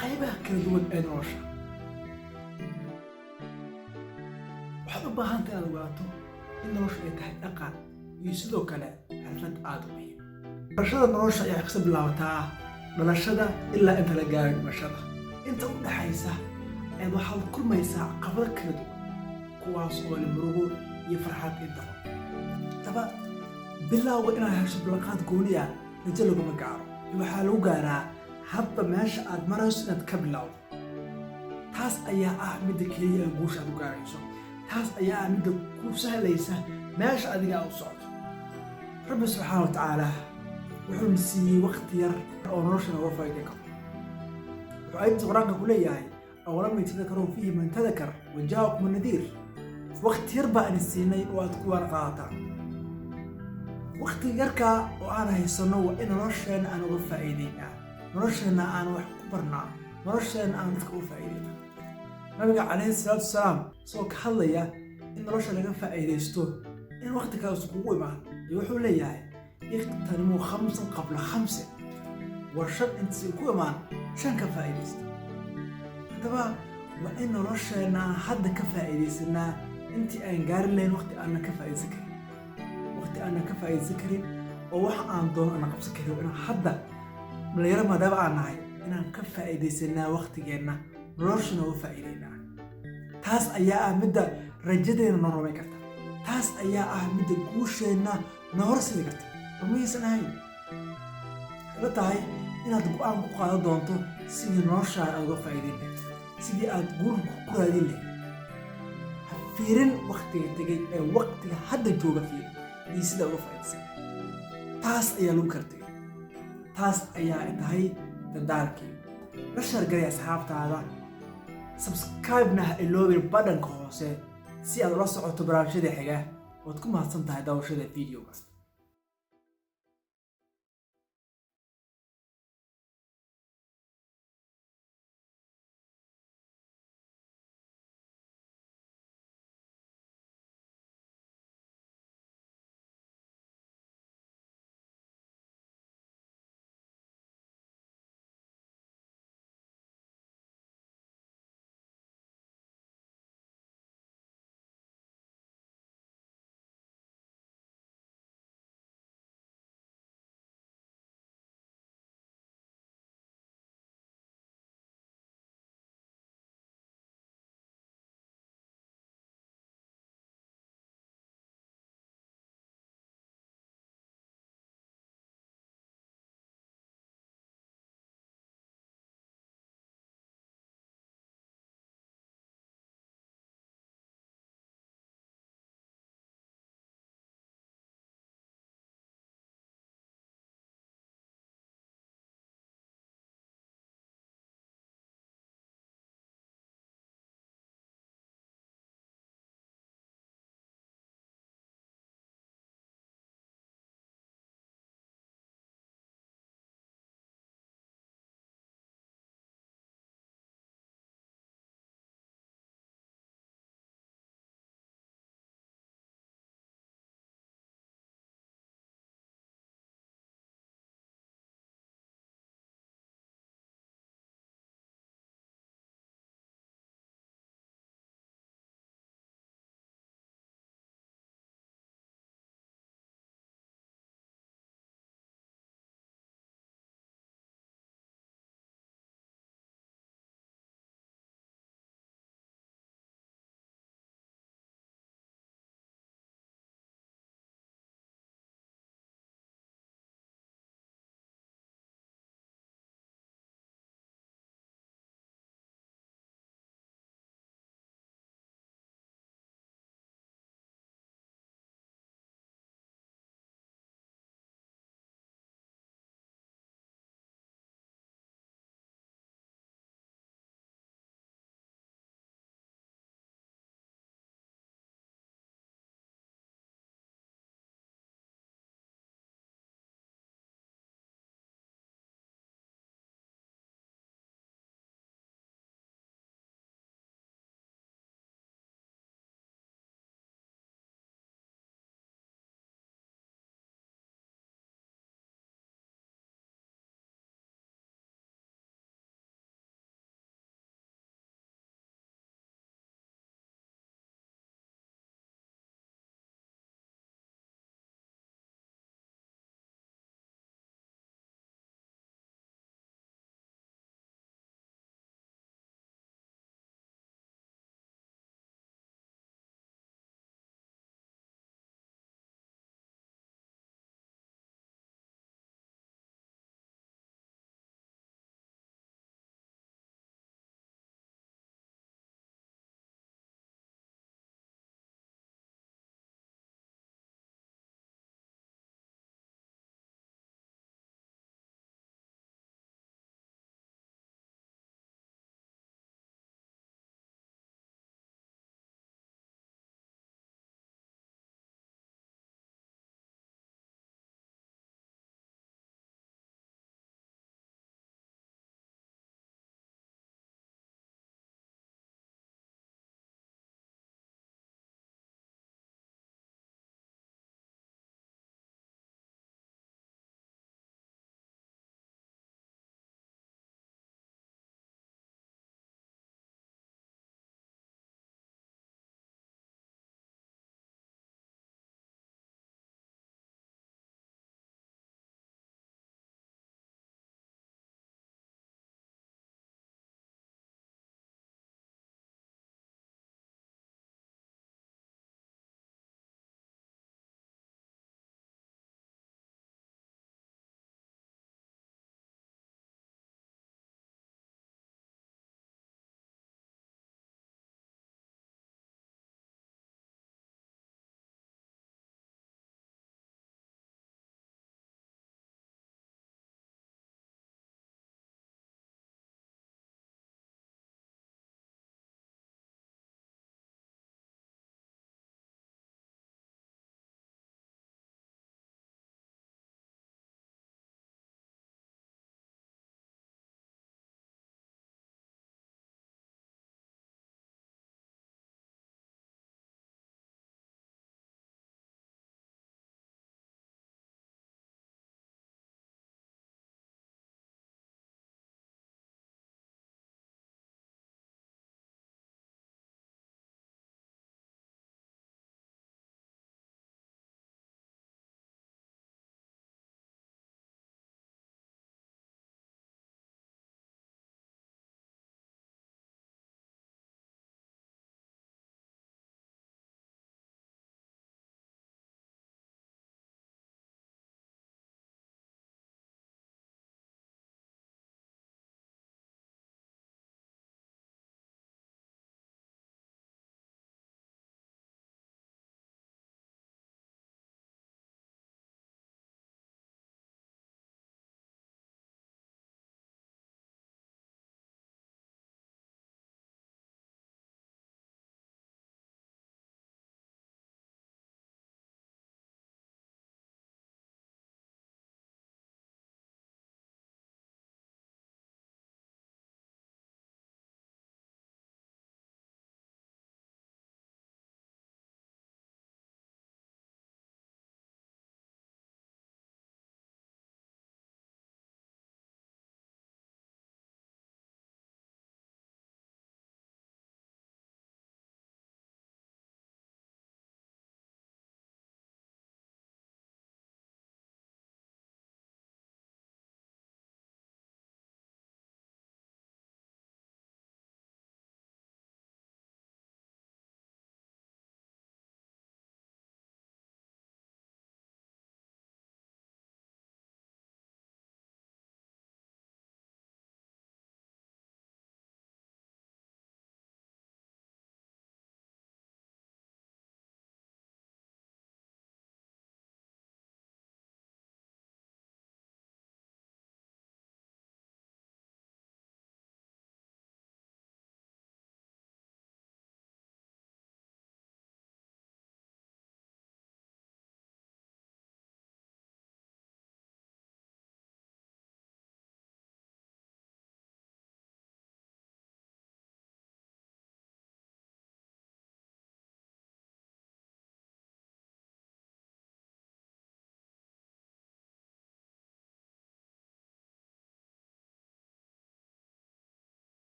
qaybaha kala duwan ee nolosha. waxaad u baahan tahay inaad ogaato in nolosha ay tahay dhaqan iyo sidoo kale xirfad aad u muhiim. barashada nolosha ayaa kasoo bilaabataa dhalashada ilaa inta la gaaro dhimashada. inta u dhaxaysa ayaad waxaad kulmaysaa caqabado kala duwan kuwaas oo leh murugo iyo farxad intaba. taba bilowga inaad hesho ballanqaad gooni ah rajo laguma gaaro. waxaa lagu gaaraa hadba meesha aad marayso inaad ka bilowdo. taas ayaa ah midda keliya ee guusha aad u gaarayso. taas ayaa ah midda ku sahlaysa meesha adiga aad u socoto. rabbi subxaana wa tacaala wuxuu siiyey waqti yar oo nolosha looga faa'iideyn karo. wuxuu aayadda qur-aanka ku leeyahay awalam yatadakkaruu fiihi man tadakkar wa jaa'akum an-nadiir. waqti yar baa idin siinay oo aad ku waan qaadataan. waqti yarkaa oo aan haysano waa in nolosheenna aan uga faa'iideynaa, nolosheenna aan wax ku barnaa, nolosheenna aan dadka u faa'iideynaa. nabiga calayhi salaatu wasalaam isagoo ka hadlaya in nolosha laga faa'iidaysto in waqti kaas kugu imaan iyo wuxuu leeyahay iqtanimuu khamsan qabla khamsin. war shan intaasi ku imaan shan ka faa'iidaysta. haddaba waa in nolosheenna aan hadda ka faa'iidaysanaa intii aan gaari lahayn waqti aanan ka faa'iidaysan karin. waqti aanan ka faa'iidaysan karin oo waxa aan doono aanan qabsan karin inaan hadda dhalinyaro maadaama aan nahay inaan ka faa'iidaysanaa waqtigeenna noloshana uga faa'iideynaa. taas ayaa ah midda rajadeena noo rumayn karta. taas ayaa ah midda guusheenna noo horsidi karta. rumaysan ahayn waxay la tahay inaad go'aan ku qaadan doonto sidii noloshaada aad uga faa'iideyn lahayd, sidii aad guul ku raadin lahayd. ha fiirin waqtiga tegay ee waqtiga hadda jooga fiirin iyo sida uga faa'iidaysan. taas ayaa lagu kala tegay. taas ayaa tahay dadaalkii. la shargalay asxaabtaada, subscribe-na ha iloobin badhanka hoose si aad ula socoto barnaamijyada xiga. waad ku mahadsan tahay daawashada videoga.